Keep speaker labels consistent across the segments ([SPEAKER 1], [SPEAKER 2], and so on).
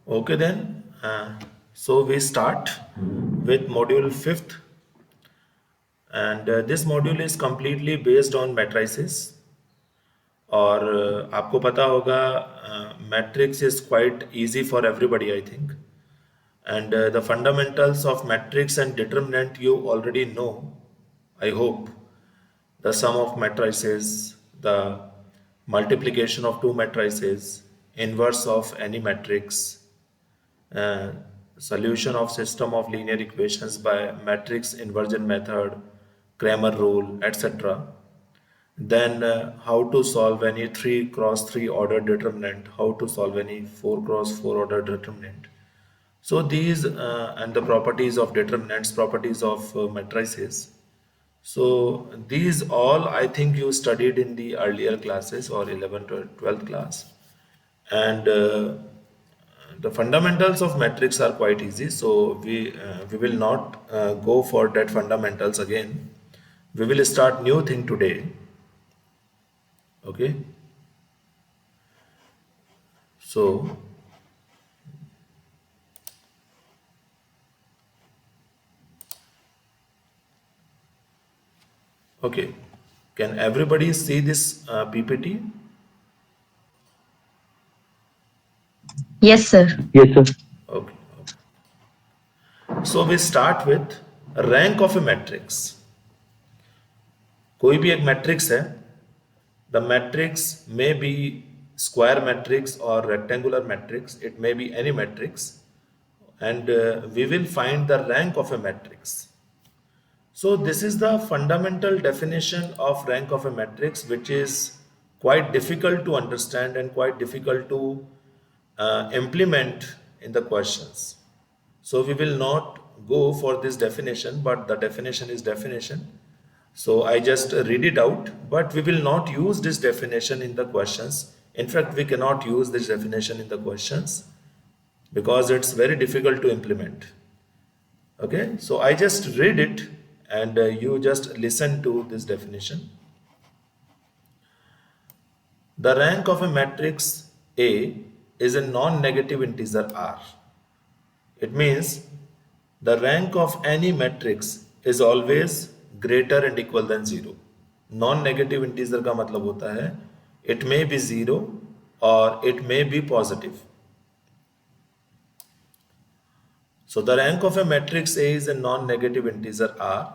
[SPEAKER 1] Okay then. So we start with module fifth, and this module is completely based on matrices. और आपको पता होगा matrix is quite easy for everybody I think and the fundamentals of matrix and determinant you already know, I hope. The sum of matrices, the multiplication of two matrices, inverse of any matrix, uh, solution of system of linear equations by matrix inversion method, Cramer rule, etc. Then how to solve any 3 cross 3 order determinant, how to solve any 4 cross 4 order determinant. So these and the properties of determinants, properties of matrices. So these all I think you studied in the earlier classes or 11th or 12th class. And the fundamentals of matrix are quite easy. So we will not go for that fundamentals again. We will start new thing today. Okay. So okay. Can everybody see this PPT?
[SPEAKER 2] Yes, sir.
[SPEAKER 3] Yes, sir.
[SPEAKER 1] Okay. So we start with rank of a matrix. कोई भी एक matrix है, the matrix may be square matrix or rectangular matrix, it may be any matrix, and we will find the rank of a matrix. So this is the fundamental definition of rank of a matrix, which is quite difficult to understand and quite difficult to implement in the questions. So we will not go for this definition, but the definition is definition. So I just read it out, but we will not use this definition in the questions. In fact, we cannot use this definition in the questions because it's very difficult to implement. Okay, so I just read it and you just listen to this definition. The rank of a matrix A is a non-negative integer R. It means the rank of any matrix is always greater and equal than 0. Non-negative integer का मतलब होता है it may be 0 or it may be positive. So the rank of a matrix A is a non-negative integer R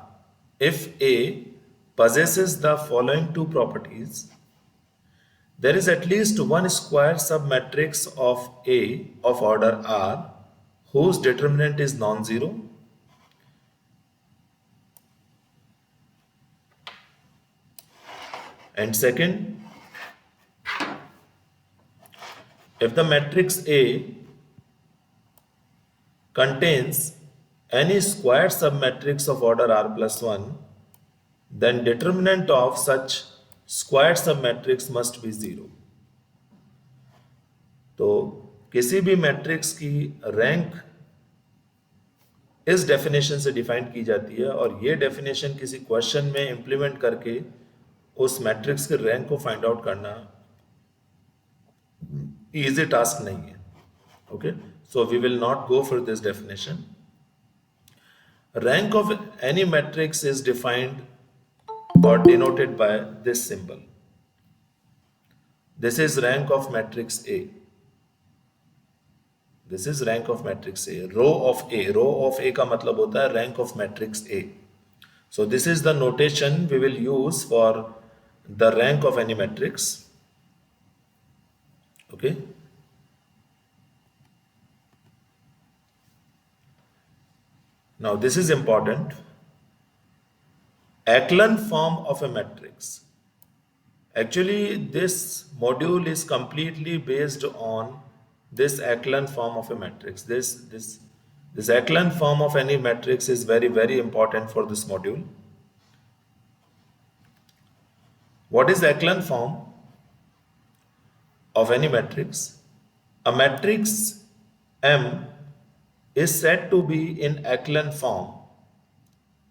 [SPEAKER 1] if A possesses the following two properties. There is at least one square submatrix of A of order R whose determinant is non-zero. And second, if the matrix A contains any square submatrix of order R plus 1, then determinant of such square submatrix must be 0. तो किसी भी matrix की rank इस definition से define की जाती है और ये डेफिनेशन किसी क्वेश्चन में इंप्लीमेंट करके उस मैट्रिक्स के रैंक को फाइंड आउट करना इजी टास्क नहीं है. Okay, so we will not go for this definition. Rank of any matrix is defined or denoted by this symbol. This is rank of matrix A. This is rank of matrix A. Row of A. Row of A का मतलब होता है rank of matrix A. So this is the notation we will use for the rank of any matrix. Okay. Now this is important. Echelon form of a matrix. Actually, this module is completely based on this echelon form of a matrix. This echelon form of any matrix is very important for this module. What is the echelon form of any matrix? A matrix M is said to be in echelon form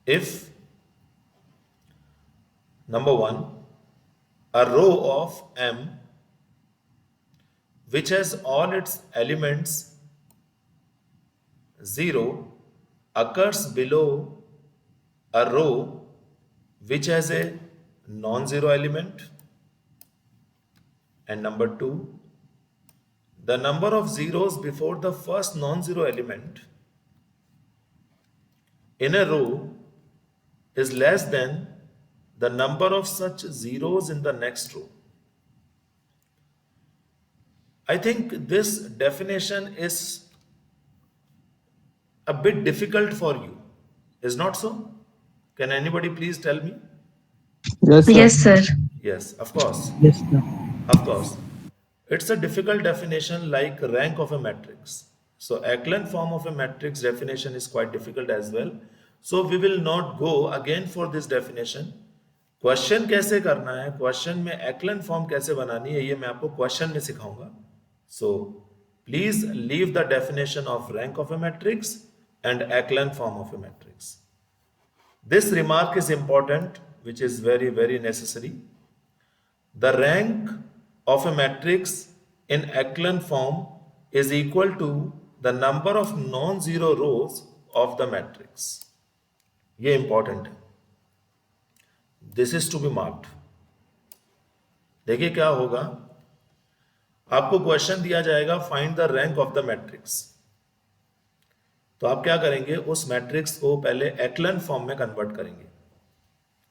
[SPEAKER 1] if number one, a row of M which has all its elements 0 occurs below a row which has a non-zero element, and number 2, the number of zeros before the first non-zero element in a row is less than the number of such zeros in the next row. I think this definition is a bit difficult for you, is not so? Can anybody please tell me?
[SPEAKER 2] Yes, sir.
[SPEAKER 3] Yes, sir.
[SPEAKER 1] Yes, of course.
[SPEAKER 2] Yes, sir.
[SPEAKER 1] Of course. It's a difficult definition like rank of a matrix. So echelon form of a matrix definition is quite difficult as well. So we will not go again for this definition. Question कैसे करना है, question में echelon form कैसे बनानी है, ये मैं आपको क्वेश्चन में सिखाऊंगा. So please leave the definition of rank of a matrix and echelon form of a matrix. This remark is important, which is very, very necessary. The rank of a matrix in echelon form is equal to the number of non-zero rows of the matrix. ये important है. This is to be marked. देखिए क्या होगा, आपको question दिया जाएगा find the rank of the matrix. तो आप क्या करेंगे, उस मैट्रिक्स को पहले echelon फॉर्म में कन्वर्ट करेंगे.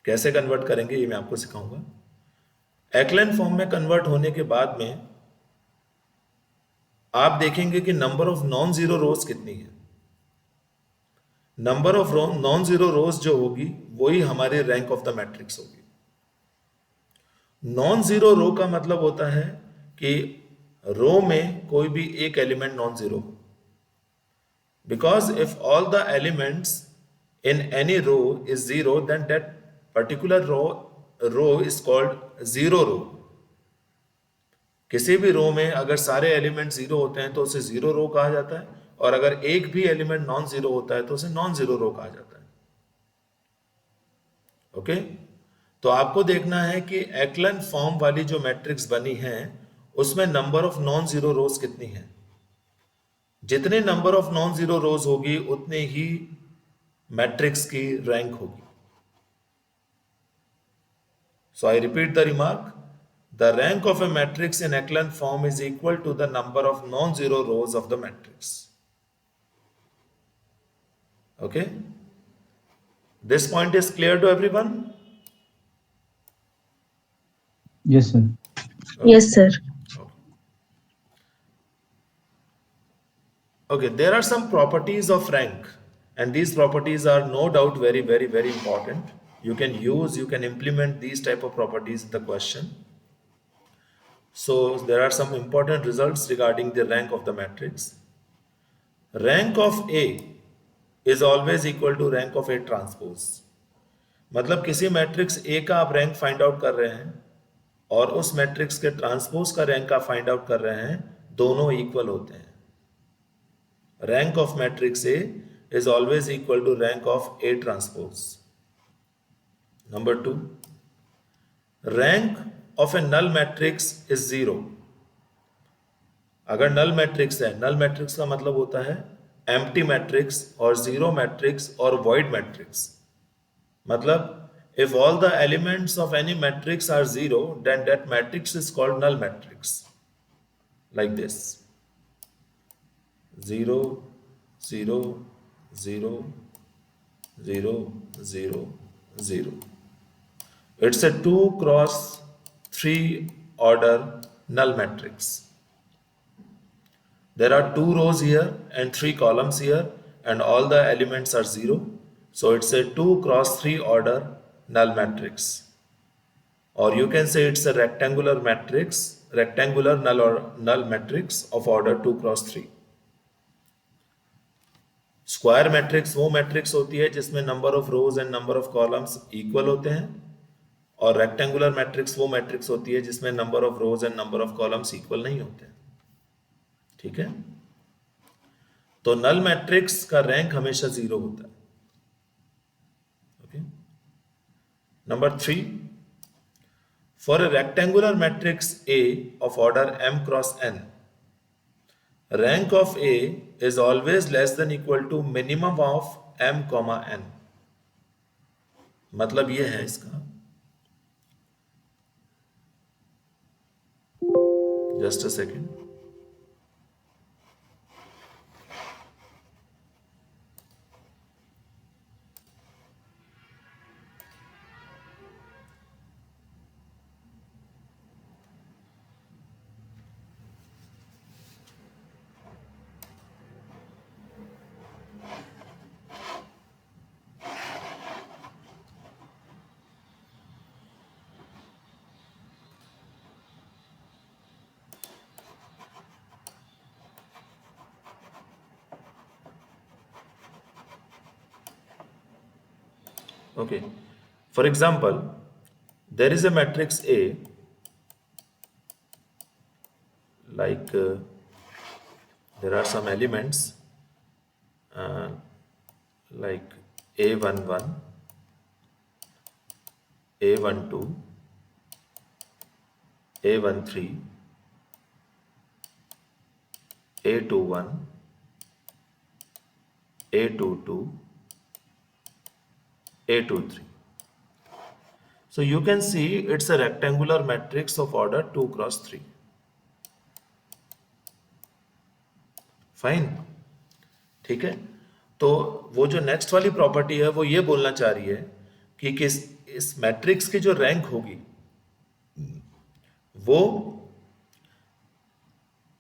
[SPEAKER 1] कैसे कन्वर्ट करेंगे ये मैं आपको सिखाऊंगा. echelon फॉर्म में कन्वर्ट होने के बाद में आप देखेंगे कि number of non zero rows कितनी है. नंबर ऑफ नॉन जीरो रोज जो होगी वही हमारी रैंक ऑफ द मैट्रिक्स होगी. नॉन जीरो रो का मतलब होता है कि रो में कोई भी एक एलिमेंट नॉन जीरो हो. Because if all the elements in any row is zero, then that particular row is called zero row. किसी भी रो में अगर सारे एलिमेंट जीरो होते हैं तो उसे जीरो रो कहा जाता है, और अगर एक भी एलिमेंट नॉन जीरो होता है तो उसे नॉन जीरो रो कहा जाता है. ओके, तो आपको देखना है कि echelon फॉर्म वाली जो मैट्रिक्स बनी है उसमें number of non zero rows कितनी है. जितने number of non zero rows होगी उतने ही मैट्रिक्स की रैंक होगी. So I repeat the remark, the rank of a matrix in echelon form is equal to the number of non zero rows of the matrix. Okay, this point is clear to everyone?
[SPEAKER 2] Yes, sir.
[SPEAKER 3] Yes, sir.
[SPEAKER 1] Okay, there are some properties of rank, and these properties are no doubt very, very, very important. You can implement these type of properties in the question. So there are some important results regarding the rank of the matrix. Rank of A is always equal to rank of A transpose. मतलब किसी matrix A का आप rank find out कर रहे हैं और उस matrix के ट्रांसपोज का रैंक आप फाइंड आउट कर रहे हैं, दोनों इक्वल होते हैं. Rank of matrix A is always equal to rank of A transpose. Number 2, rank of a null matrix is 0. अगर null matrix है, null matrix का मतलब होता है empty matrix और zero matrix और void matrix. मतलब if all the elements of any matrix are 0, then that matrix is called null matrix. Like this. 0, 0, 0, 0, 0, 0. It's a 2 cross 3 order null matrix. There are 2 rows here and 3 columns here, and all the elements are 0. So it's a 2 cross 3 order null matrix. Or you can say it's a rectangular matrix, rectangular null matrix of order 2 cross 3. Square matrix वो matrix होती है जिसमें number of rose and number of columns equal होते हैं, और rectangular matrix वो matrix होती है जिसमें number of rose and number of columns equal नहीं होते हैं. ठीक है, तो नल मैट्रिक्स का रैंक हमेशा 0 होता है. Okay, number 3, for a rectangular matrix A of order m cross n, rank of A is always less than equal to minimum of m comma n. मतलब ये है इसका, just a second. Okay. For example, there is a matrix A, like there are some elements uh, like A11, A12, A13, A21, A22, A23. So you can see it's a rectangular matrix of order 2 cross 3. Fine. ठीक है. तो वो जो next वाली property है वो ये बोलना चाह रही है कि किस इस मैट्रिक्स की जो रैंक होगी वो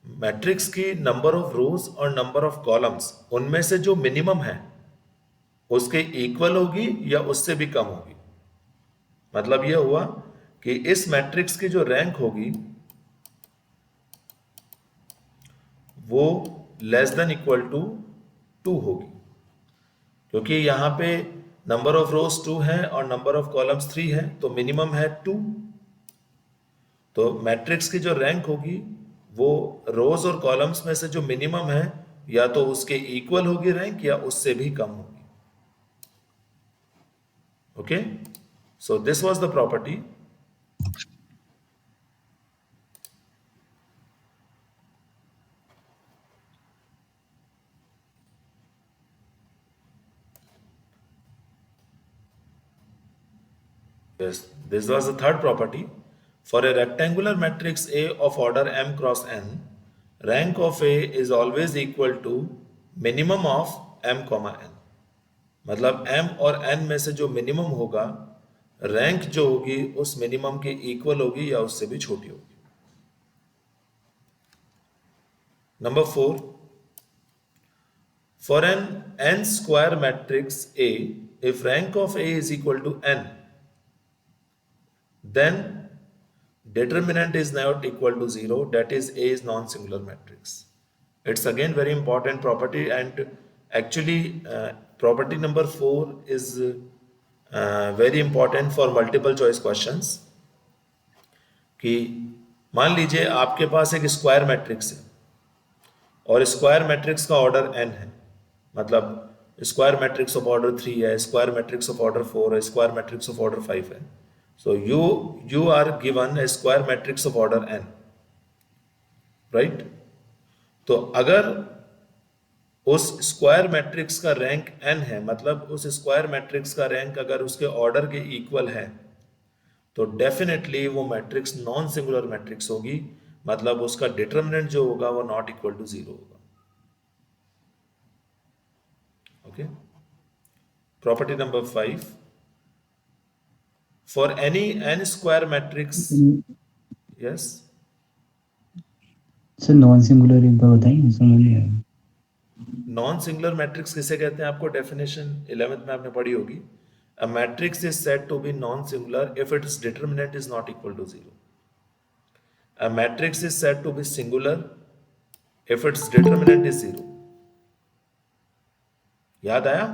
[SPEAKER 1] मैट्रिक्स की नंबर ऑफ रोज और नंबर ऑफ कॉलम्स उनमें से जो मिनिमम है उसके इक्वल होगी या उससे भी कम होगी. मतलब यह हुआ कि इस मैट्रिक्स की जो रैंक होगी वो लेस देन इक्वल टू 2 होगी, क्योंकि यहां पे नंबर ऑफ रोज 2 है और नंबर ऑफ कॉलम्स 3 है, तो मिनिमम है 2. तो मैट्रिक्स की जो रैंक होगी वो रोज और कॉलम्स में से जो मिनिमम है या तो उसके इक्वल होगी रैंक या उससे भी कम होगी. Okay, so this was the property. Yes, this was the third property. For a rectangular matrix A of order m cross n, rank of A is always equal to minimum of m comma n. मतलब m और n में से जो minimum होगा, rank जो होगी उस minimum के इक्वल होगी या उससे भी छोटी होगी. Number 4, for an n square matrix A, if rank of A is equal to n, then determinant is not equal to 0, that is A is non-singular matrix. It's again very important property, and actually property number 4 is very important for multiple choice questions. कि मान लीजिए आपके पास एक square matrix है और square matrix का order n है, मतलब स्क्वायर मैट्रिक्स ऑफ ऑर्डर 3 है, स्क्वायर मैट्रिक्स ऑफ ऑर्डर 4 है, स्क्वायर मैट्रिक्स ऑफ ऑर्डर 5 है. So you are given a square matrix of order n, right? तो अगर उस स्क्वायर मैट्रिक्स का रैंक n है, मतलब उस स्क्वायर मैट्रिक्स का रैंक अगर उसके ऑर्डर के इक्वल है, तो डेफिनेटली वो मैट्रिक्स नॉन सिंगुलर मैट्रिक्स होगी, मतलब उसका डिटरमिनेंट जो होगा वो नॉट इक्वल टू 0 होगा. Okay. Property number 5, for any n square matrix. Yes,
[SPEAKER 2] sir non singular एक बार बताइए, समझ नहीं आया.
[SPEAKER 1] नॉन सिंगुलर मैट्रिक्स किसे कहते हैं? आपको डेफिनेशन 11th में आपने पढ़ी होगी. A matrix is said to be non-singular if its determinant is not equal to 0. A matrix is said to be singular if its determinant is 0. याद आया?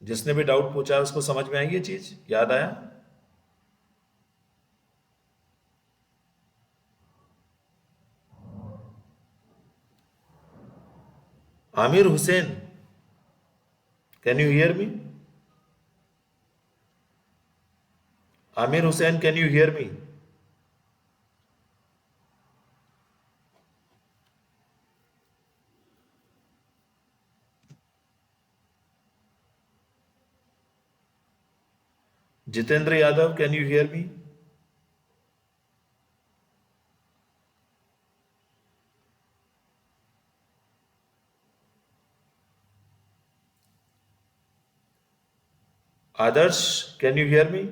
[SPEAKER 1] जिसने भी डाउट पूछा उसको समझ में आई ये चीज? याद आया? Aamir Hussain, can you hear me? Amir Hussain, can you hear me? Jitendra Yadav, can you hear me? Adarsh, can you hear me?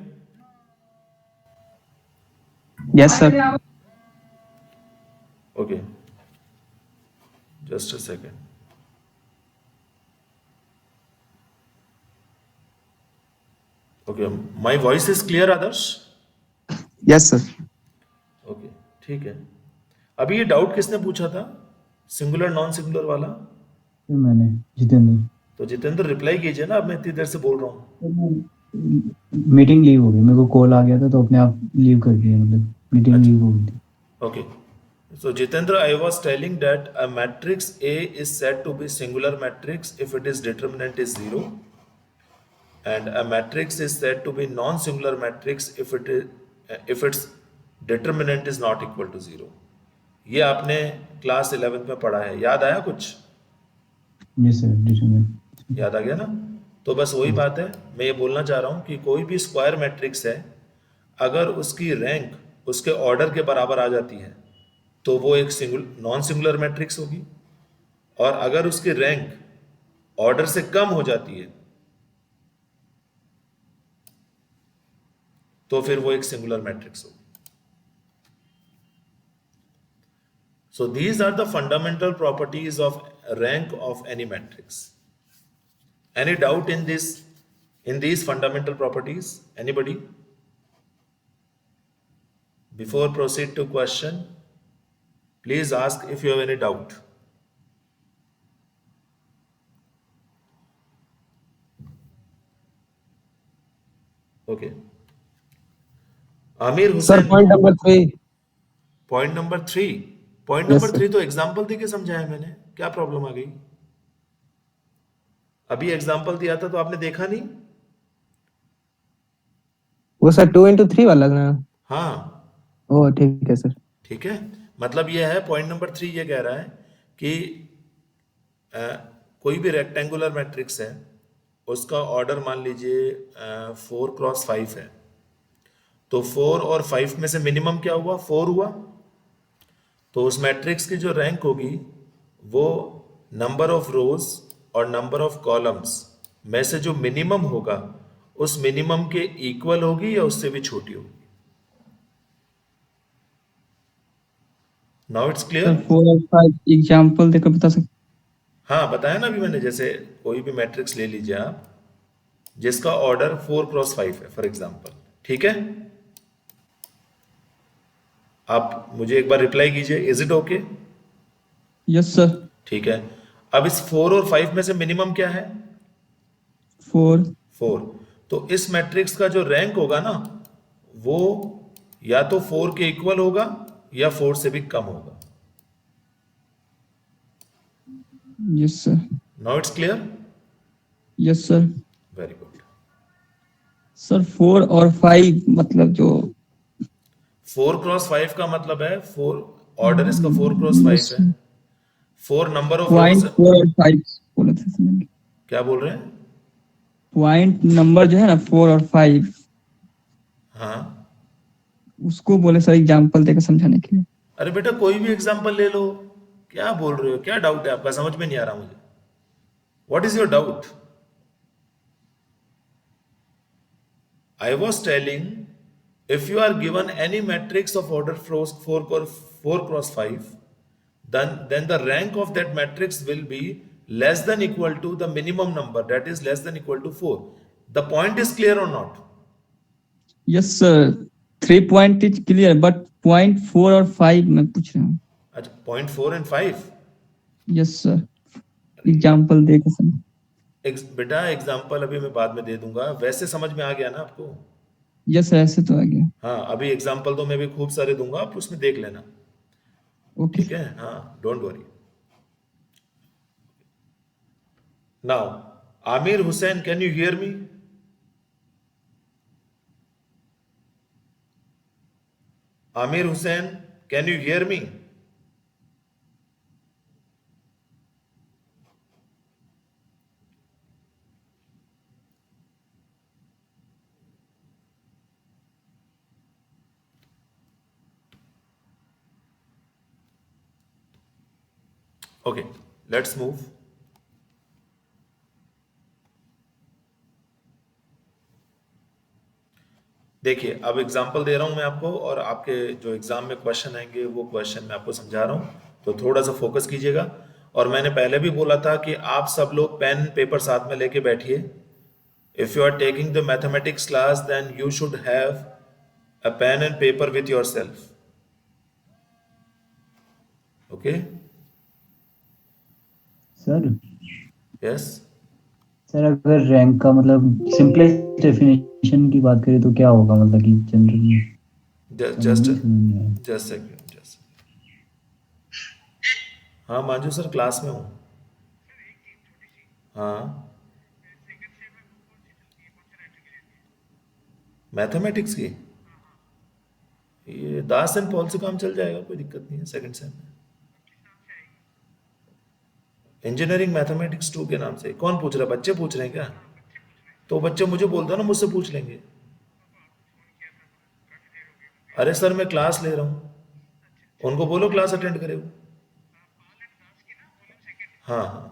[SPEAKER 2] Yes, sir.
[SPEAKER 1] Okay, just a second. Okay, my voice is clear, Adarsh?
[SPEAKER 2] Yes, sir.
[SPEAKER 1] Okay, ठीक है। अभी ये doubt किसने पूछा था, singular non singular वाला?
[SPEAKER 2] फिर मैंने जितेंद्र
[SPEAKER 1] तो जितेंद्र रिप्लाई कीजिए ना, अब मैं इतनी देर से बोल रहा हूँ।
[SPEAKER 2] मीटिंग लीव हो गई, मेरे को कॉल आ गया था तो अपने आप लीव कर दिया, मतलब मीटिंग लीव
[SPEAKER 1] अच्छा,
[SPEAKER 2] हो गई थी।
[SPEAKER 1] okay. So Jitendra, I was telling that a matrix A is said to be singular matrix if its determinant is zero, and a matrix is said to be non-singular matrix if its determinant is not equal to zero. ये आपने class 11th में पढ़ा है, याद आया कुछ?
[SPEAKER 2] Yes sir, determinant.
[SPEAKER 1] याद आ गया ना? तो बस वही बात है, मैं ये बोलना चाह रहा हूँ कि कोई भी स्क्वायर मैट्रिक्स है, अगर उसकी रैंक उसके ऑर्डर के बराबर आ जाती है तो वो एक नॉन सिंगुलर मैट्रिक्स होगी, और अगर उसकी रैंक ऑर्डर से कम हो जाती है तो फिर वो एक सिंगुलर मैट्रिक्स होगी। So these are the fundamental properties of rank of any matrix. Any doubt in this, in these fundamental properties, anybody? Before proceed to question, please ask if you have any doubt. Okay. Amir
[SPEAKER 3] sir
[SPEAKER 1] Hussain,
[SPEAKER 3] point number 3।
[SPEAKER 1] Point number 3। Point
[SPEAKER 3] yes
[SPEAKER 1] number
[SPEAKER 3] sir.
[SPEAKER 1] 3 तो example दे के समझाया मैंने, क्या problem आ गई? अभी example दिया था तो आपने देखा नहीं?
[SPEAKER 3] वो सर 2 into 3 वाला ना।
[SPEAKER 1] हाँ,
[SPEAKER 3] ओ ठीक है सर।
[SPEAKER 1] ठीक है। मतलब ये है, पॉइंट नंबर 3 ये कह रहा है कि अ, कोई भी रेक्टेंगुलर मैट्रिक्स है, उसका ऑर्डर मान लीजिए 4x5 है, तो 4 और 5 में से मिनिमम क्या हुआ? 4 हुआ। तो उस मैट्रिक्स की जो रैंक होगी वो नंबर ऑफ रोज और नंबर ऑफ कॉलम्स में से जो मिनिमम होगा उस मिनिमम के इक्वल होगी या उससे भी छोटी होगी। Now it's
[SPEAKER 2] sir
[SPEAKER 1] clear?
[SPEAKER 2] 4 और 5 एग्जांपल देकर बता सकते?
[SPEAKER 1] हाँ, बताया ना अभी मैंने, जैसे कोई भी मैट्रिक्स ले लीजिए आप जिसका ऑर्डर 4x5 है फॉर एग्जाम्पल, ठीक है? आप मुझे एक बार रिप्लाई कीजिए, is it okay?
[SPEAKER 2] Yes sir.
[SPEAKER 1] ठीक है। अब इस 4 और 5 में से मिनिमम क्या है?
[SPEAKER 2] 4।
[SPEAKER 1] 4। तो इस मैट्रिक्स का जो रैंक होगा ना, वो या तो 4 के इक्वल होगा या 4 से भी कम होगा।
[SPEAKER 2] Yes sir.
[SPEAKER 1] Now it's clear?
[SPEAKER 2] Yes sir.
[SPEAKER 1] Very good.
[SPEAKER 2] Sir 4 और 5 मतलब जो
[SPEAKER 1] 4x5 का मतलब है 4, ऑर्डर इसका 4x5 है। 4 नंबर ऑफ रोज।
[SPEAKER 2] पॉइंट 4 और 5 बोले थे सर।
[SPEAKER 1] क्या बोल रहे हैं?
[SPEAKER 2] पॉइंट नंबर जो है ना 4 और 5,
[SPEAKER 1] हाँ,
[SPEAKER 2] उसको बोले सर एग्जांपल देकर समझाने के लिए।
[SPEAKER 1] अरे बेटा कोई भी एग्जांपल ले लो। क्या बोल रहे हो, क्या डाउट है आपका? समझ में नहीं आ रहा मुझे। What is your doubt? I was telling, if you are given any matrix of order 4 cross 5, then the rank of that matrix will be less than equal to the minimum number, that is less than equal to 4. The point is clear or not?
[SPEAKER 2] Yes sir, 3 point is clear but point 4 और 5 मैं पूछ रहा हूँ।
[SPEAKER 1] अच्छा, point 4 and 5?
[SPEAKER 2] Yes sir, example देकर समझ।
[SPEAKER 1] बेटा example अभी मैं बाद में दे दूंगा, वैसे समझ में आ गया ना आपको?
[SPEAKER 2] यस सर, ऐसे तो आ गया।
[SPEAKER 1] हाँ, अभी एग्जाम्पल तो मैं भी खूब सारे दूंगा, आप उसमें देख लेना।
[SPEAKER 2] ओके
[SPEAKER 1] ठीक है, हाँ, don't worry. Now Aamir Hussain, can you hear me? Amir Hussain, can you hear me? Okay, let's move. देखिए, अब एग्जाम्पल दे रहा हूं मैं आपको, और आपके जो एग्जाम में क्वेश्चन आएंगे वो क्वेश्चन मैं आपको समझा रहा हूं, तो थोड़ा सा फोकस कीजिएगा। और मैंने पहले भी बोला था कि आप सब लोग पेन पेपर साथ में लेके बैठिए। If you are taking the mathematics class then you should have a pen and paper with yourself. Okay?
[SPEAKER 4] Sir
[SPEAKER 1] Yes?
[SPEAKER 4] Sir अगर रैंक का मतलब सिंपलेस्ट डेफिनेशन की बात करें तो क्या होगा, मतलब कि जनरली
[SPEAKER 1] Just
[SPEAKER 4] समझ नहीं आया।
[SPEAKER 1] just a second. Just. हाँ मांजू सर, क्लास में हूँ। हाँ, मैथमेटिक्स की ये दास एंड पॉल से काम चल जाएगा, कोई दिक्कत नहीं है सेकंड सेम में। इंजीनियरिंग मैथमेटिक्स 2 के नाम से कौन पूछ रहा है? बच्चे पूछ रहे हैं क्या? तो बच्चे मुझे बोल दो ना, मुझसे पूछ लेंगे। अरे सर मैं क्लास ले रहा हूँ, उनको बोलो क्लास अटेंड करे वो। हाँ हाँ,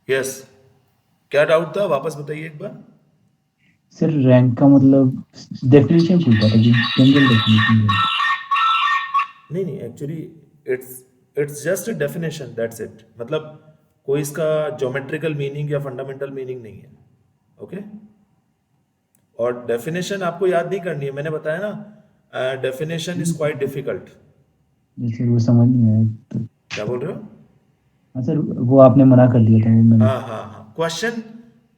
[SPEAKER 1] यस। क्या डाउट था, वापस बताइए एक बार।
[SPEAKER 4] सर रैंक का मतलब डेफिनेशन पूछा था कि जनरल डेफिनेशन।
[SPEAKER 1] नहीं नहीं, actually it's it's just a definition, that's it. मतलब कोई इसका ज्योमेट्रिकल मीनिंग या फंडामेंटल मीनिंग नहीं है। ओके? और डेफिनेशन आपको याद नहीं करनी है, मैंने बताया ना, डेफिनेशन इज क्वाइट डिफिकल्ट।
[SPEAKER 4] जैसे वो समझ नहीं आया तो।
[SPEAKER 1] क्या बोल रहे हो?
[SPEAKER 4] हाँ सर, वो आपने मना कर दिया था, वो मैंने।
[SPEAKER 1] हाँ हाँ हाँ, क्वेश्चन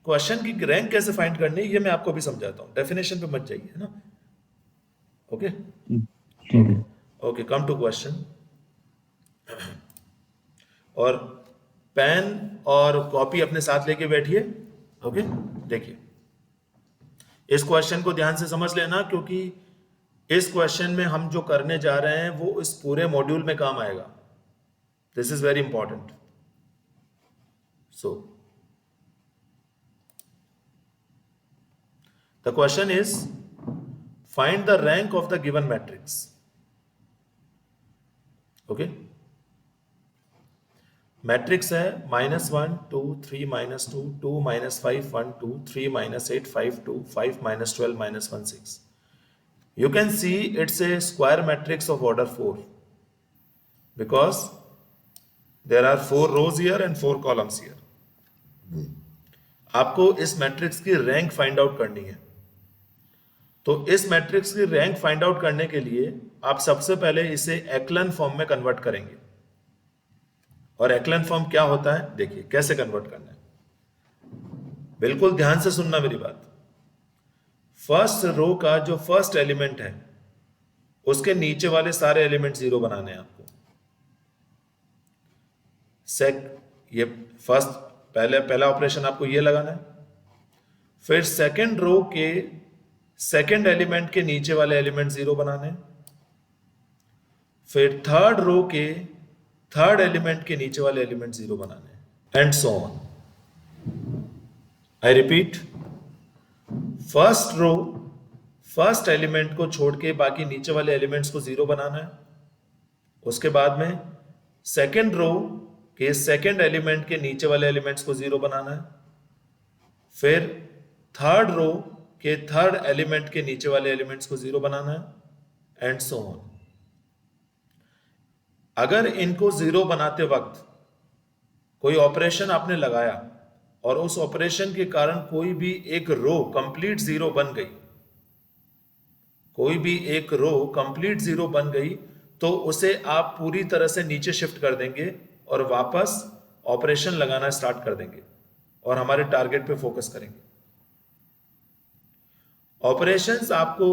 [SPEAKER 1] क्वेश्चन की रैंक कैसे फाइंड करनी है ये मैं आपको भी समझाता हूँ, डेफिनेशन पे मत जाइए, है ना? ओके
[SPEAKER 4] ठीक ठीक
[SPEAKER 1] ओके
[SPEAKER 4] है।
[SPEAKER 1] Okay, come to question. और पेन और कॉपी अपने साथ लेके बैठिए। ओके, देखिए इस क्वेश्चन को ध्यान से समझ लेना, क्योंकि इस क्वेश्चन में हम जो करने जा रहे हैं वो इस पूरे मॉड्यूल में काम आएगा। This is very important. So the question is find the rank of the given matrix. Okay, matrix है -1 2 3 -2 2 -5 1 2 3 -8 5 2 5 -12 -1 6। You can see it's a square matrix of order 4 because there are 4 rows here and 4 columns here. आपको इस matrix की rank find out करनी है। तो इस matrix की rank find out करने के लिए आप सबसे पहले इसे एक्लन फॉर्म में कन्वर्ट करेंगे। और एक्लन फॉर्म क्या होता है, देखिए कैसे कन्वर्ट करना है। बिल्कुल ध्यान से सुनना मेरी बात। फर्स्ट रो का जो फर्स्ट एलिमेंट है उसके नीचे वाले सारे एलिमेंट 0 बनाने हैं आपको। ये फर्स्ट पहला ऑपरेशन आपको ये लगाना है। फिर सेकंड रो के सेकंड एलिमेंट के नीचे वाले एलिमेंट 0 बनाने हैं। फिर थर्ड रो के थर्ड एलिमेंट के नीचे वाले एलिमेंट 0 बनाने हैं, and so on. I repeat, first row first element को छोड़ के बाकी नीचे वाले एलिमेंट्स को 0 बनाना है। उसके बाद में सेकंड रो के सेकंड एलिमेंट के नीचे वाले एलिमेंट्स को 0 बनाना है। फिर थर्ड रो के थर्ड एलिमेंट के नीचे वाले एलिमेंट्स को 0 बनाना है, एंड सो ऑन। अगर इनको 0 बनाते वक्त कोई ऑपरेशन आपने लगाया और उस ऑपरेशन के कारण कोई भी एक रो कंप्लीट 0 बन गई, कोई भी एक रो कंप्लीट 0 बन गई, तो उसे आप पूरी तरह से नीचे शिफ्ट कर देंगे और वापस ऑपरेशन लगाना स्टार्ट कर देंगे और हमारे टारगेट पे फोकस करेंगे। ऑपरेशंस आपको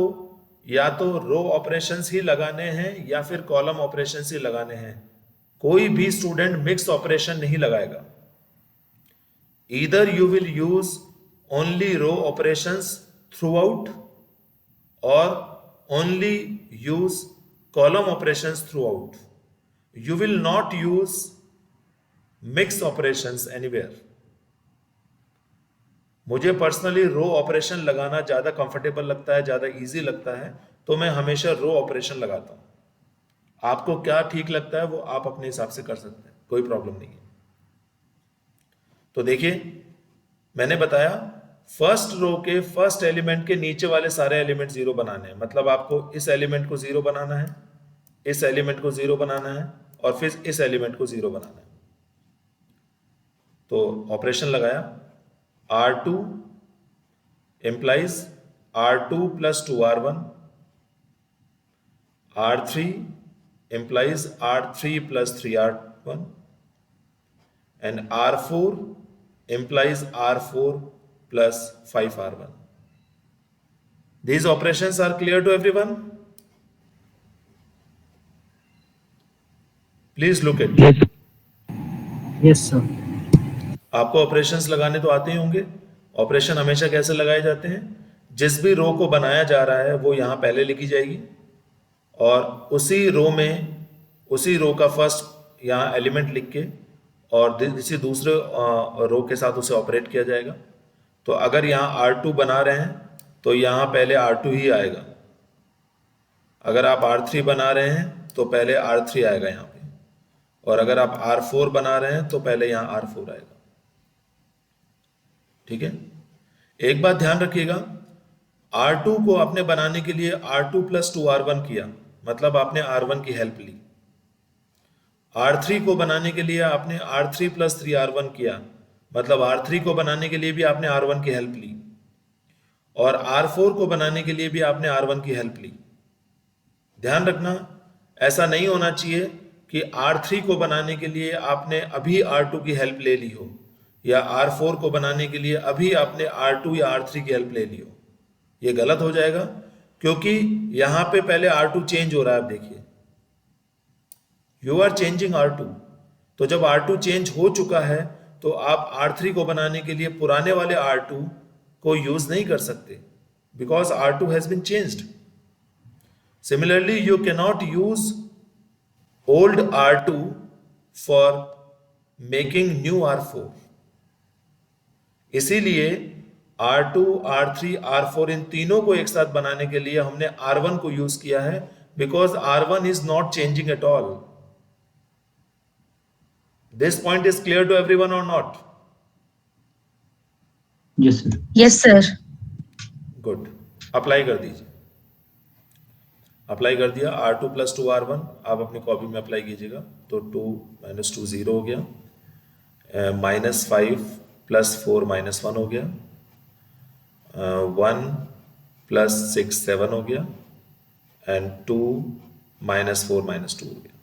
[SPEAKER 1] या तो रो ऑपरेशंस ही लगाने हैं या फिर कॉलम ऑपरेशंस ही लगाने हैं। कोई भी स्टूडेंट मिक्स ऑपरेशन नहीं लगाएगा। Either you will use only row operations throughout और only use column operations throughout. You will not use mixed operations anywhere. मुझे पर्सनली रो ऑपरेशन लगाना ज़्यादा कंफर्टेबल लगता है, ज़्यादा इजी लगता है, तो मैं हमेशा रो ऑपरेशन लगाता हूँ। आपको क्या ठीक लगता है वो आप अपने हिसाब से कर सकते हैं, कोई प्रॉब्लम नहीं है। तो देखिए, मैंने बताया फर्स्ट रो के फर्स्ट एलिमेंट के नीचे वाले सारे एलिमेंट जीरो बनाने हैं। मतलब आपको इस एलिमेंट को जीरो बनाना है, इस एलिमेंट को जीरो बनाना है, और फिर इस एलिमेंट को जीरो बनाना है। तो ऑपरेशन लगाया, R2 implies R2 plus 2R1, R3 implies R3 plus 3R1, and R4 implies R4 plus 5R1. These operations are clear to everyone? Please look at it.
[SPEAKER 4] Yes sir.
[SPEAKER 1] आपको operations लगाने तो आते ही होंगे। Operation हमेशा कैसे लगाए जाते हैं? जिस भी रो को बनाया जा रहा है वो यहाँ पहले लिखी जाएगी, और उसी रो का फर्स्ट यहाँ एलिमेंट लिख के और किसी दूसरे रो के साथ उसे ऑपरेट किया जाएगा। तो अगर यहाँ R2 बना रहे हैं तो यहाँ पहले R2 ही आएगा। अगर आप R3 बना रहे हैं तो पहले R3 आएगा यहाँ पे, और अगर आप R4 बना रहे हैं तो पहले यहाँ R4 आएगा। ठीक है, एक बात ध्यान रखिएगा, R2 को आपने बनाने के लिए R2 plus 2R1 किया, मतलब आपने R1 की हेल्प ली। R3 को बनाने के लिए आपने R3 plus 3R1 किया, मतलब R3 को बनाने के लिए भी आपने R1 की हेल्प ली, और R4 को बनाने के लिए भी आपने R1 की हेल्प ली। ध्यान रखना, ऐसा नहीं होना चाहिए कि R3 को बनाने के लिए आपने अभी R2 की हेल्प ले ली हो, या R4 को बनाने के लिए अभी आपने R2 या R3 की हेल्प ले ली हो। ये गलत हो जाएगा, क्योंकि यहां पे पहले R2 चेंज हो रहा है। आप देखिए, यू आर चेंजिंग R2। तो जब R2 चेंज हो चुका है तो आप R3 को बनाने के लिए पुराने वाले R2 को यूज नहीं कर सकते, because R2 has been changed. Similarly you can not use old R2 for making new R4। इसीलिए R2, R3, R4 इन तीनों को एक साथ बनाने के लिए हमने R1 को यूज किया है, because R1 is not changing at all. This point is clear to everyone और not?
[SPEAKER 4] Yes sir.
[SPEAKER 5] Yes sir.
[SPEAKER 1] Good, apply कर दीजिए। अप्लाई कर दिया, R2 plus 2R1 आप अपनी कॉपी में अप्लाई कीजिएगा। तो 2 minus 2 0 हो गया, -5 plus 4 -1 हो गया, 1 plus 6 7 हो गया, एंड 2 minus 4 -2 हो गया।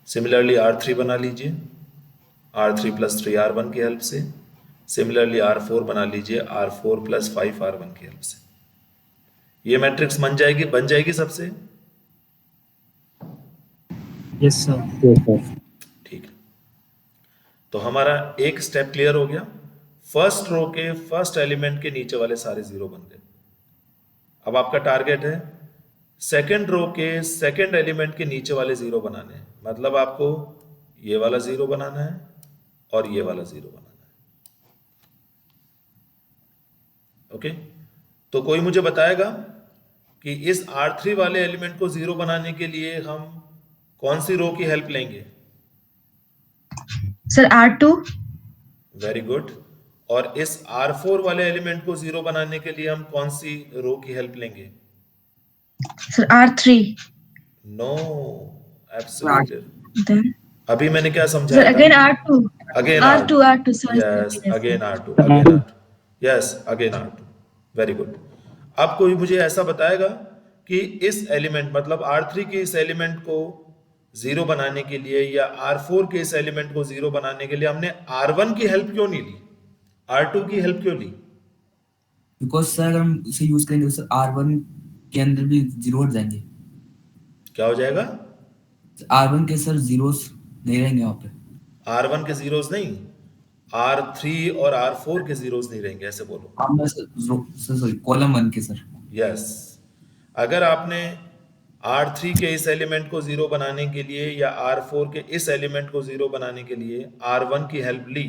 [SPEAKER 1] सिमिलरली R3 बना लीजिए R3 plus 3R1 की हेल्प से। सिमिलरली R4 बना लीजिए R4 plus 5R1 की हेल्प से। ये मैट्रिक्स बन जाएगी सबसे।
[SPEAKER 4] Yes sir.
[SPEAKER 1] ठीक है, तो हमारा एक स्टेप क्लियर हो गया। फर्स्ट रो के फर्स्ट एलिमेंट के नीचे वाले सारे जीरो बन गए। अब आपका टारगेट है सेकंड रो के सेकंड एलिमेंट के नीचे वाले जीरो बनाने हैं। मतलब आपको ये वाला जीरो बनाना है और ये वाला जीरो बनाना है। ओके, तो कोई मुझे बताएगा कि इस R3 वाले एलिमेंट को जीरो बनाने के लिए हम कौन सी रो की हेल्प लेंगे?
[SPEAKER 5] Sir R2।
[SPEAKER 1] Very good. और इस R4 वाले एलिमेंट को जीरो बनाने के लिए हम कौन सी रो की हेल्प लेंगे?
[SPEAKER 5] Sir R3।
[SPEAKER 1] No, absolutely.
[SPEAKER 5] Then
[SPEAKER 1] अभी मैंने क्या
[SPEAKER 5] सर
[SPEAKER 1] समझाया
[SPEAKER 5] again R2।
[SPEAKER 1] Again
[SPEAKER 5] R2 sorry
[SPEAKER 1] yes,
[SPEAKER 5] sir।
[SPEAKER 1] Again R2 again R2 yes, again R2। Very good. अब कोई मुझे ऐसा बताएगा कि इस एलिमेंट मतलब R3 के इस एलिमेंट को जीरो बनाने के लिए या R4 के इस एलिमेंट को जीरो बनाने के लिए हमने R1 की हेल्प क्यों नहीं ली, R2 की हेल्प क्यों ली?
[SPEAKER 6] बिकॉज सर अगर हम उसे यूज करेंगे तो सर R1 के अंदर भी जीरो हट जाएंगे।
[SPEAKER 1] क्या हो जाएगा?
[SPEAKER 6] R1 के सर जीरोस नहीं रहेंगे वहां पे।
[SPEAKER 1] R1 के जीरोस नहीं, R3 और R4 के जीरोस नहीं रहेंगे, ऐसे बोलो।
[SPEAKER 6] हाँ सर सॉरी कॉलम 1 के सर।
[SPEAKER 1] यस, अगर आपने R3 के इस एलिमेंट को जीरो बनाने के लिए या R4 के इस एलिमेंट को जीरो बनाने के लिए R1 की हेल्प ली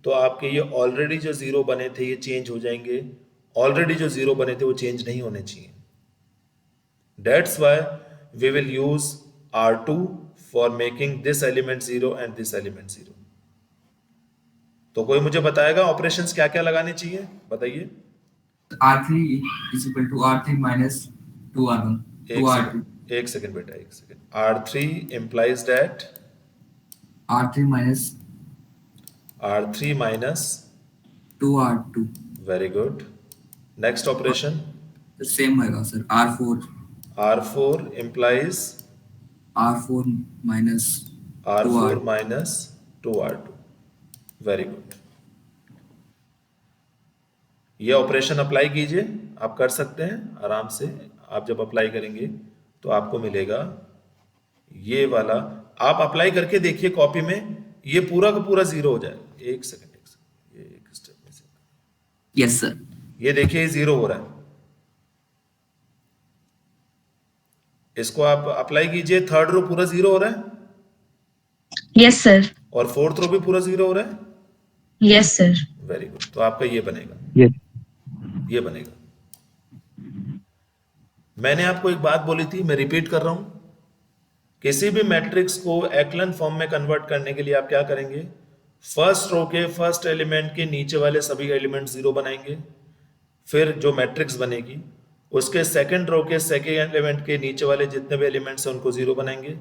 [SPEAKER 1] तो आपके ये ऑलरेडी जो जीरो बने थे ये चेंज हो जाएंगे, ऑलरेडी जो जीरो बने थे वो चेंज नहीं होने चाहिए. That's why we will use R2 for making this element 0 and this element 0. तो कोई मुझे बताएगा ऑपरेशंस क्या क्या लगाने चाहिए, बताइए.
[SPEAKER 6] R3 is equal to R3 minus 2R1 2R2.
[SPEAKER 1] एक सेकंड बेटा, एक second. R3 implies that
[SPEAKER 6] R3 minus
[SPEAKER 1] R3 minus
[SPEAKER 6] 2R2.
[SPEAKER 1] very good. Next operation
[SPEAKER 6] The same होगा sir.
[SPEAKER 1] R4 implies
[SPEAKER 6] R4 minus
[SPEAKER 1] R4
[SPEAKER 6] 2R.
[SPEAKER 1] minus 2R2. Very good. ये operation apply कीजिए, आप कर सकते हैं आराम से. आप जब अप्लाई करेंगे तो आपको मिलेगा ये वाला. आप अप्लाई करके देखिए कॉपी में, ये पूरा का पूरा जीरो हो जाए. एक सेकंड, ये एक स्टेप में से
[SPEAKER 6] Yes sir.
[SPEAKER 1] ये देखिए ये जीरो हो रहा है. इसको आप अप्लाई कीजिए, थर्ड रो पूरा जीरो हो रहा है
[SPEAKER 5] Yes, sir.
[SPEAKER 1] और फोर्थ रो भी पूरा जीरो हो रहा है.
[SPEAKER 5] Yes, sir.
[SPEAKER 1] Very good. तो आपका ये बनेगा,
[SPEAKER 3] Yes.
[SPEAKER 1] ये बनेगा. मैंने आपको एक बात बोली थी, मैं रिपीट कर रहा हूं. किसी भी मैट्रिक्स को एक्लन फॉर्म में कन्वर्ट करने के लिए आप क्या करेंगे, फर्स्ट रो के फर्स्ट एलिमेंट के नीचे वाले सभी एलिमेंट जीरो बनाएंगे. फिर जो मैट्रिक्स बनेगी उसके सेकंड रो के सेकंड एलिमेंट के नीचे वाले जितने भी एलिमेंट्स हैं उनको जीरो बनाएंगे.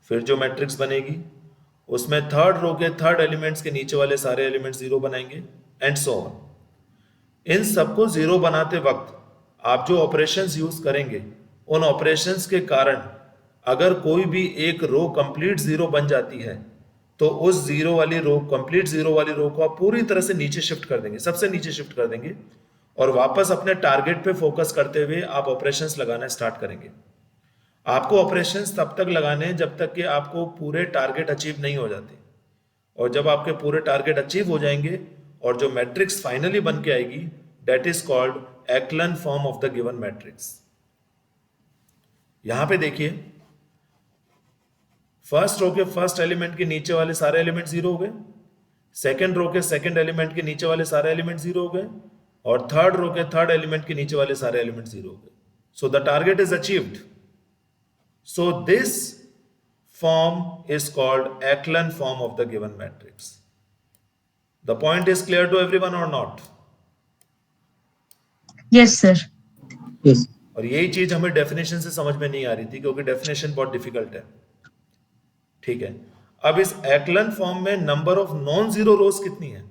[SPEAKER 1] फिर जो मैट्रिक्स बनेगी उसमें थर्ड रो के थर्ड एलिमेंट्स के नीचे वाले सारे एलिमेंट्स जीरो बनाएंगे एंड सो ऑन. इन सबको जीरो बनाते वक्त आप जो ऑपरेशंस यूज करेंगे उन ऑपरेशंस के कारण अगर कोई भी एक रो कंप्लीट जीरो बन जाती है तो उस जीरो वाली रो, कंप्लीट जीरो वाली रो को आप पूरी तरह से नीचे शिफ्ट कर देंगे, सबसे नीचे शिफ्ट कर देंगे और वापस अपने टारगेट पे फोकस करते हुए आप ऑपरेशंस लगाना स्टार्ट करेंगे. आपको ऑपरेशंस तब तक लगाने हैं जब तक कि आपको पूरे टारगेट अचीव नहीं हो जाते. और जब आपके पूरे टारगेट अचीव हो जाएंगे और जो मैट्रिक्स फाइनली बन के आएगी, that is called एक्लन form of the given matrix. यहां पे देखिए, फर्स्ट रो के फर्स्ट एलिमेंट के नीचे वाले सारे एलिमेंट जीरो हो गए, सेकंड रो के सेकंड एलिमेंट के नीचे वाले सारे एलिमेंट जीरो हो गए और थर्ड रो के थर्ड एलिमेंट के नीचे वाले सारे एलिमेंट जीरो हो गए. So the target is achieved. So this form is called Echelon form of the given matrix. The point is clear to everyone or not?
[SPEAKER 5] Yes, sir.
[SPEAKER 3] Yes.
[SPEAKER 1] और यही चीज हमें डेफिनेशन से समझ में नहीं आ रही थी क्योंकि डेफिनेशन बहुत डिफिकल्ट है. ठीक है. अब इस एक्लन फॉर्म में number of non zero rows कितनी है?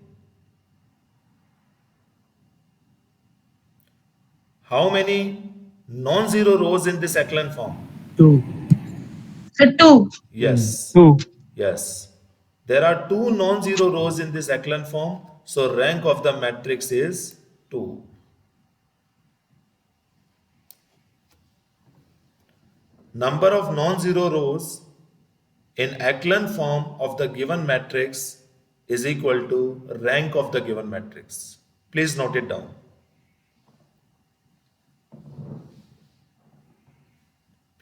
[SPEAKER 1] How many non zero rose in this एक्लन form?
[SPEAKER 3] 2.
[SPEAKER 5] Sir, 2.
[SPEAKER 1] Yes.
[SPEAKER 3] 2.
[SPEAKER 1] Yes. There are two non-zero rows in this echelon form, so rank of the matrix is 2. Number of non-zero rows in echelon form of the given matrix is equal to rank of the given matrix. Please note it down.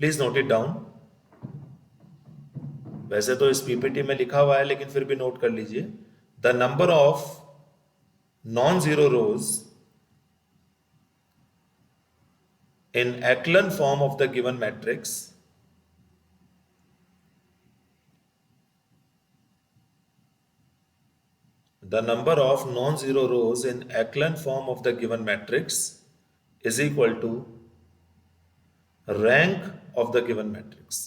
[SPEAKER 1] Please note it down. वैसे तो इस PPT में लिखा हुआ है लेकिन फिर भी नोट कर लीजिए. The number of non zero rose in एक्लन form of the given matrix the number of non-zero rows in echelon form of the given matrix is equal to rank of the given matrix.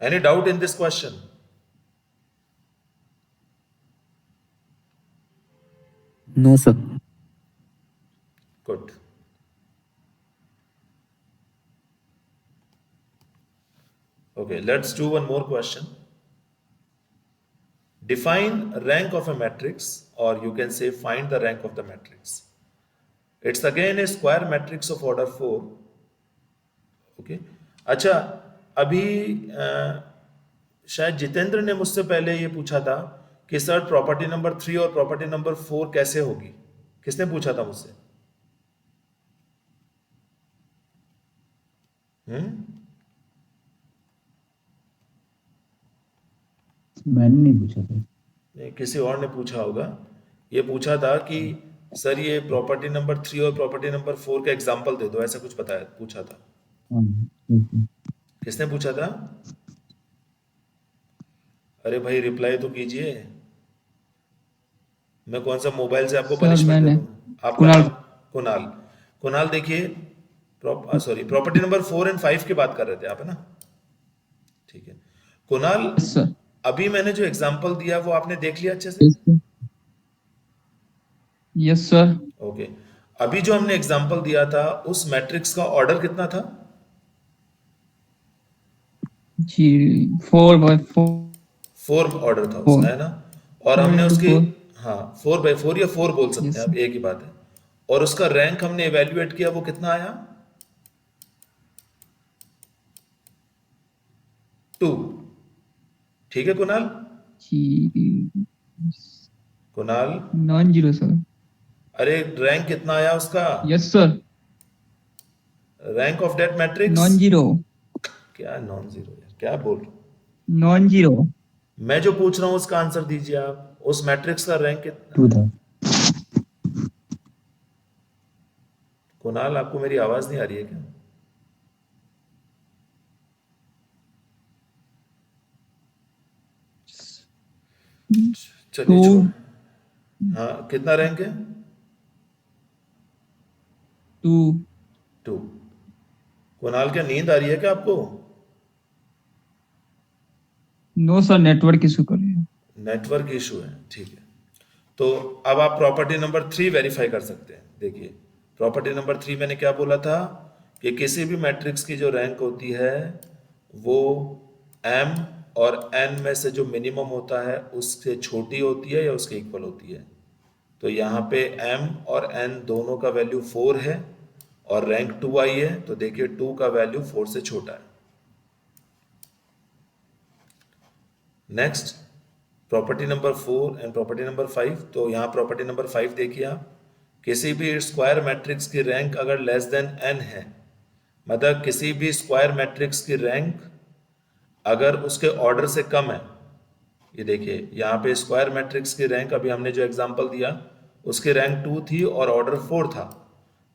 [SPEAKER 1] Any doubt in this question?
[SPEAKER 3] No, sir.
[SPEAKER 1] Good. Okay, let's do one more question. Define rank of a matrix, or you can say find the rank of the matrix. It's again a square matrix of order 4. Okay. अच्छा, अभी शायद जितेंद्र ने मुझसे पहले ये पूछा था कि सर प्रॉपर्टी नंबर 3 और प्रॉपर्टी नंबर 4 कैसे होगी. किसने पूछा था मुझसे?
[SPEAKER 4] मैंने नहीं पूछा था।
[SPEAKER 1] नहीं, किसी और ने पूछा होगा। ये पूछा था कि सर ये प्रॉपर्टी नंबर 3 और प्रॉपर्टी नंबर 4 का एग्जांपल दे दो, ऐसा कुछ बताया पूछा था।
[SPEAKER 4] हाँ, ठीक है।
[SPEAKER 1] किसने पूछा था? अरे भाई रिप्लाई तो कीजिए। मैं कौन सा मोबाइल से आपको
[SPEAKER 2] सर
[SPEAKER 1] पनिशमेंट दे
[SPEAKER 2] मैंने
[SPEAKER 1] दूं? आपका
[SPEAKER 2] कुणाल
[SPEAKER 1] नाम? कुणाल। कुणाल देखिए, सॉरी प्रॉपर्टी नंबर 4 एंड 5 की बात कर रहे थे आप, है ना? ठीक है कुणाल,
[SPEAKER 2] यस सर
[SPEAKER 1] अभी मैंने जो एग्जांपल दिया वो आपने देख लिया अच्छे से?
[SPEAKER 2] Yes sir
[SPEAKER 1] okay. अभी जो हमने एग्जांपल दिया था उस मैट्रिक्स का ऑर्डर कितना था?
[SPEAKER 2] जी 4/4
[SPEAKER 1] 4 ऑर्डर था उसका, है ना? और
[SPEAKER 2] 4
[SPEAKER 1] हमने
[SPEAKER 2] इंटू
[SPEAKER 1] उसकी,
[SPEAKER 2] 4
[SPEAKER 1] हाँ 4/4 या 4 बोल सकते
[SPEAKER 2] यस
[SPEAKER 1] हैं आप,
[SPEAKER 2] सर
[SPEAKER 1] एक ही बात है। और उसका रैंक हमने इवेल्युएट किया, वो कितना आया? 2। ठीक है कुणाल?
[SPEAKER 2] जी
[SPEAKER 1] कुणाल,
[SPEAKER 2] नॉन जीरो सर
[SPEAKER 1] अरे रैंक कितना आया उसका?
[SPEAKER 2] Yes sir
[SPEAKER 1] rank of that matrix?
[SPEAKER 2] Non zero
[SPEAKER 1] क्या नॉन जीरो यार, क्या बोल रहे हो?
[SPEAKER 2] नॉन जीरो
[SPEAKER 1] मैं जो पूछ रहा हूँ उसका आंसर दीजिए आप। उस मैट्रिक्स का रैंक कितना?
[SPEAKER 4] 2 था।
[SPEAKER 1] कुणाल आपको मेरी आवाज नहीं आ रही है क्या? चलिए
[SPEAKER 2] 2
[SPEAKER 1] छोड़। हाँ कितना रैंक है?
[SPEAKER 2] 2
[SPEAKER 1] 2। कुणाल क्या नींद आ रही है क्या आपको?
[SPEAKER 2] नो सर नेटवर्क इशू कर रहे हैं
[SPEAKER 1] नेटवर्क इशू है, ठीक है। तो अब आप प्रॉपर्टी नंबर 3 वेरीफाई कर सकते हैं। देखिए प्रॉपर्टी नंबर 3 मैंने क्या बोला था कि किसी भी मैट्रिक्स की जो रैंक होती है वो m और n में से जो मिनिमम होता है उससे छोटी होती है या उसके इक्वल होती है। तो यहाँ पे m और n दोनों का वैल्यू 4 है और रैंक 2 आई है, तो देखिए 2 का वैल्यू 4 से छोटा है। Next property number 4 and property number 5। तो यहाँ प्रॉपर्टी नंबर 5 देखिए आप, किसी भी स्क्वायर मैट्रिक्स की रैंक अगर लेस देन n है, मतलब किसी भी स्क्वायर मैट्रिक्स की रैंक अगर उसके ऑर्डर से कम है, ये देखिए यहाँ पे स्क्वायर मैट्रिक्स की रैंक, अभी हमने जो एग्जांपल दिया उसकी रैंक 2 थी और ऑर्डर 4 था,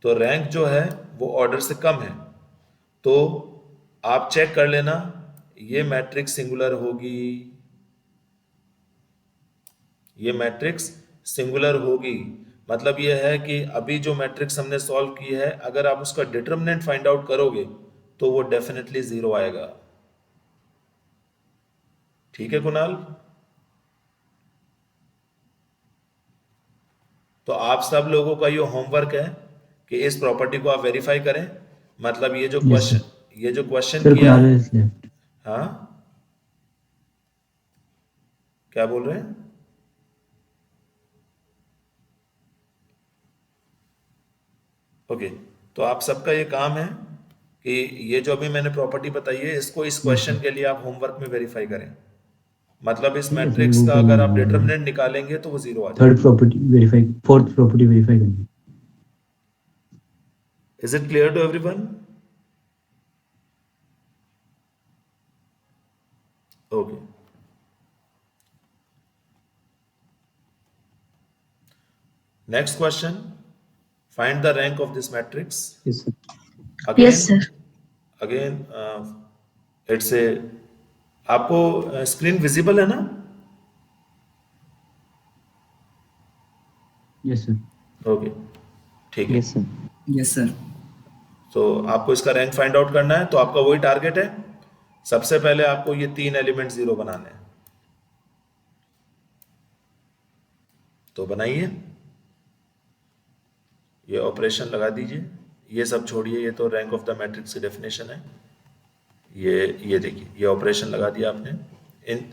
[SPEAKER 1] तो रैंक जो है वो ऑर्डर से कम है। तो आप चेक कर लेना ये मैट्रिक्स सिंगुलर होगी, ये मैट्रिक्स सिंगुलर होगी। मतलब ये है कि अभी जो मैट्रिक्स हमने सॉल्व की है अगर आप उसका डिटरमिनेंट फाइंड आउट करोगे तो वो डेफिनेटली 0 आएगा। ठीक है कुणाल? तो आप सब लोगों का ये होमवर्क है कि इस प्रॉपर्टी को आप वेरीफाई करें। मतलब ये जो
[SPEAKER 4] यस सर।
[SPEAKER 1] क्वेश्चन
[SPEAKER 4] सर
[SPEAKER 1] किया
[SPEAKER 4] कुणाल
[SPEAKER 1] है।
[SPEAKER 4] Is left.
[SPEAKER 1] हाँ क्या बोल रहे हैं? ओके, तो आप सबका ये काम है कि ये जो अभी मैंने प्रॉपर्टी बताई है इसको इस क्वेश्चन के लिए आप होमवर्क में वेरीफाई करें। मतलब इस
[SPEAKER 4] ठीक है सर,
[SPEAKER 1] मैट्रिक्स
[SPEAKER 4] वो
[SPEAKER 1] का
[SPEAKER 4] कर
[SPEAKER 1] अगर आप
[SPEAKER 4] लूंगा मैं।
[SPEAKER 1] डिटरमिनेंट निकालेंगे तो वो 0 आ
[SPEAKER 4] थर्ड
[SPEAKER 1] जाएगा।
[SPEAKER 4] Property verify, fourth property verify करनी।
[SPEAKER 1] Is it clear to everyone? Okay, next question, find the rank of this matrix.
[SPEAKER 4] Yes sir.
[SPEAKER 5] Yes, sir.
[SPEAKER 1] Again it's a, आपको स्क्रीन विजिबल है ना?
[SPEAKER 4] Yes sir.
[SPEAKER 1] ओके ठीक है।
[SPEAKER 3] Yes sir.
[SPEAKER 6] Yes sir.
[SPEAKER 1] तो आपको इसका rank find out करना है, तो आपका वही टारगेट है। सबसे पहले आपको ये 3 एलिमेंट 0 बनाने हैं, तो बनाइए। ये ऑपरेशन लगा दीजिए, ये सब छोड़िए, ये तो रैंक ऑफ द मैट्रिक्स की डेफिनेशन है। ये देखिए ये ऑपरेशन लगा दिया आपने। इन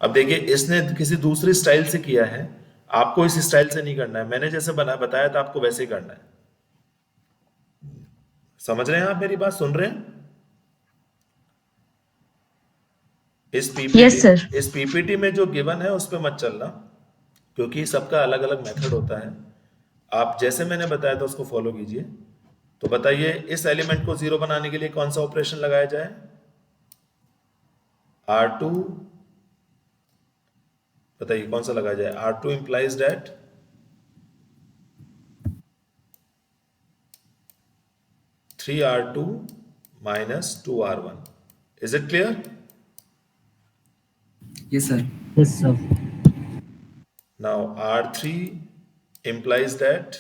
[SPEAKER 1] अब देखिए इसने किसी दूसरी स्टाइल से किया है, आपको इस स्टाइल से नहीं करना है। मैंने जैसे बताया था आपको वैसे ही करना है। समझ रहे हैं आप मेरी बात, सुन रहे हैं?
[SPEAKER 5] Yes, sir.
[SPEAKER 1] इस पीपीटी में जो गिवन है उस पर मत चलना, क्योंकि सबका अलग अलग मेथड होता है। आप जैसे मैंने बताया था उसको फॉलो कीजिए। तो बताइए इस एलिमेंट को 0 बनाने के लिए कौन सा ऑपरेशन लगाया जाए? R2 बताइए कौन सा लगाया जाए? R2 implies that 3R2 minus 2R1. Is it clear?
[SPEAKER 6] Yes, sir.
[SPEAKER 3] Yes, sir.
[SPEAKER 1] Now R3 implies that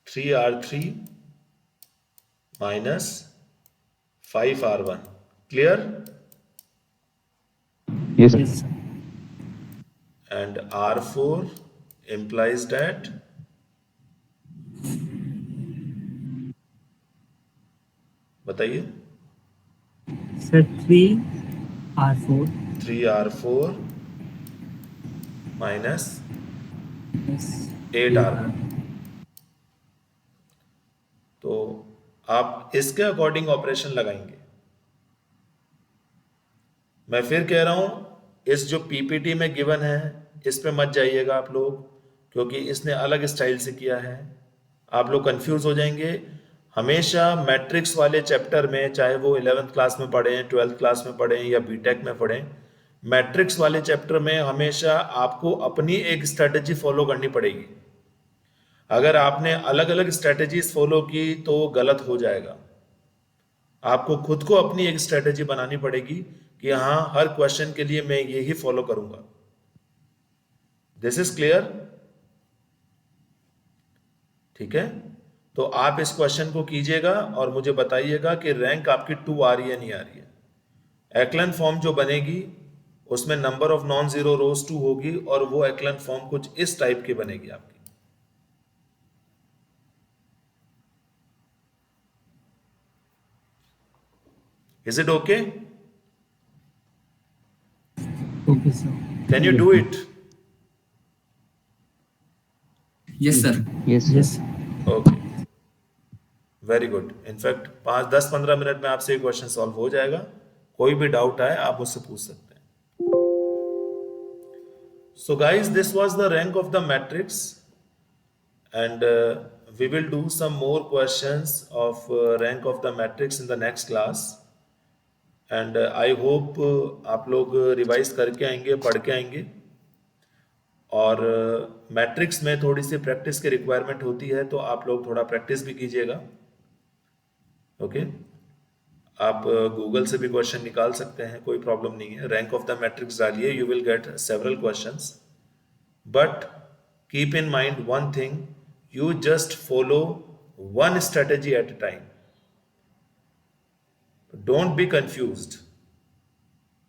[SPEAKER 1] 3R3 minus 5R1. Clear?
[SPEAKER 2] Yes,
[SPEAKER 3] Yes, sir.
[SPEAKER 1] And R4 implies that बताइए
[SPEAKER 3] Sir, 3R4
[SPEAKER 1] 3R4 minus
[SPEAKER 3] plus
[SPEAKER 1] 8R1. तो आप इसके according operation लगाएंगे। मैं फिर कह रहा हूं इस जो पीपीटी में गिवन है इस पे मत जाइएगा आप लोग, क्योंकि इसने अलग स्टाइल से किया है, आप लोग कंफ्यूज हो जाएंगे। हमेशा मैट्रिक्स वाले चैप्टर में, चाहे वो 11th क्लास में पढ़ें, 12th क्लास में पढ़ें या बीटेक में पढ़ें, मैट्रिक्स वाले चैप्टर में हमेशा आपको अपनी एक स्ट्रेटेजी फॉलो करनी पड़ेगी। अगर आपने अलग अलग स्ट्रेटेजीज फॉलो की तो गलत हो जाएगा। आपको खुद को अपनी एक स्ट्रेटेजी बनानी पड़ेगी कि हाँ, हर क्वेश्चन के लिए मैं यही फॉलो करूंगा। This is clear? ठीक है, तो आप इस क्वेश्चन को कीजिएगा और मुझे बताइएगा कि रैंक आपकी 2 आ रही है नहीं आ रही है। एक्लन फॉर्म जो बनेगी उसमें नंबर ऑफ नॉन जीरो रोज 2 होगी और वो एक्लन फॉर्म कुछ इस टाइप की बनेगी आपकी। Is it okay?
[SPEAKER 3] Okay, sir.
[SPEAKER 1] Can you do it?
[SPEAKER 6] Yes, sir.
[SPEAKER 2] yes,
[SPEAKER 3] Yes.
[SPEAKER 1] Okay. Very good. In fact 5-10-15 minute में आपसे ये क्वेश्चन सॉल्व हो जाएगा। कोई भी डाउट आए आप मुझसे पूछ सकते हैं। So guys, this was the rank of the matrix, and we will do some more questions of rank of the matrix in the next class. And I hope आप लोग रिवाइज करके आएंगे, पढ़ के आएंगे। और मैट्रिक्स में थोड़ी सी प्रैक्टिस की रिक्वायरमेंट होती है, तो आप लोग थोड़ा प्रैक्टिस भी कीजिएगा। ओके, आप गूगल से भी क्वेश्चन निकाल सकते हैं, कोई प्रॉब्लम नहीं है। रैंक ऑफ द मैट्रिक्स डालिए, you will get several questions, but keep in mind one thing, you just follow one strategy at a time. Don't be confused.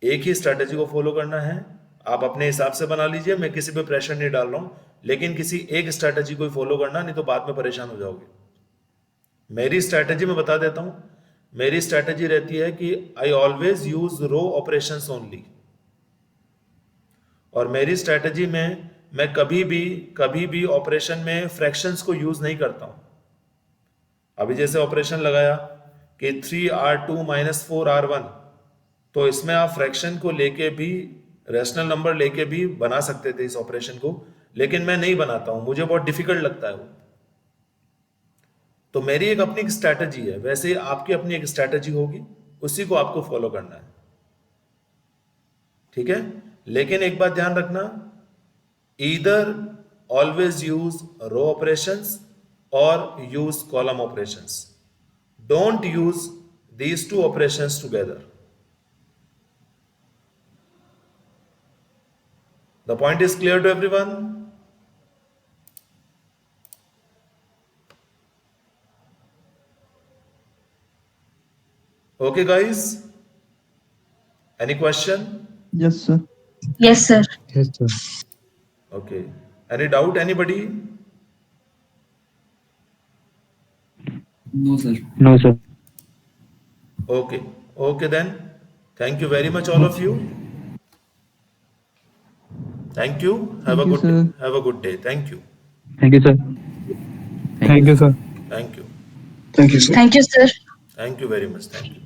[SPEAKER 1] एक ही स्ट्रेटेजी को फॉलो करना है, आप अपने हिसाब से बना लीजिए, मैं किसी पे प्रेशर नहीं डाल रहा हूं, लेकिन किसी एक स्ट्रेटेजी को फॉलो करना, नहीं तो बाद में परेशान हो जाओगे। मेरी स्ट्रेटेजी मैं बता देता हूं। मेरी स्ट्रेटेजी रहती है कि I always use row operations only, और मेरी स्ट्रेटेजी में मैं कभी भी ऑपरेशन में फ्रैक्शंस को यूज नहीं करता हूं। अभी जैसे ऑपरेशन लगाया कि 3R2 minus 4R1, तो इसमें आप फ्रैक्शन को लेके भी, रैशनल नंबर लेके भी बना सकते थे इस ऑपरेशन को, लेकिन मैं नहीं बनाता हूं, मुझे बहुत डिफिकल्ट लगता है वो। तो मेरी एक अपनी स्ट्रैटेजी है, वैसे ही आपकी अपनी एक स्ट्रैटेजी होगी, उसी को आपको फॉलो करना है। ठीक है, लेकिन एक बात ध्यान रखना, either always use row operations और use column operations. Don't use these two operations together. The point is clear to everyone? Okay, guys? Any question?
[SPEAKER 2] yes, sir.
[SPEAKER 5] Yes, sir.
[SPEAKER 3] Yes, sir.
[SPEAKER 1] Okay. Any doubt, anybody?
[SPEAKER 6] No, sir.
[SPEAKER 3] No, sir.
[SPEAKER 1] Okay. Okay then. Thank you very much, all of you. Thank you. Have a
[SPEAKER 2] Thank you,
[SPEAKER 1] good day.
[SPEAKER 2] sir.
[SPEAKER 1] Have a good day. Thank you.
[SPEAKER 3] Thank you, sir. Thank you, sir.
[SPEAKER 1] Thank you.
[SPEAKER 7] Thank you, sir.
[SPEAKER 5] Thank you, sir.
[SPEAKER 1] Thank you very much. Thank you.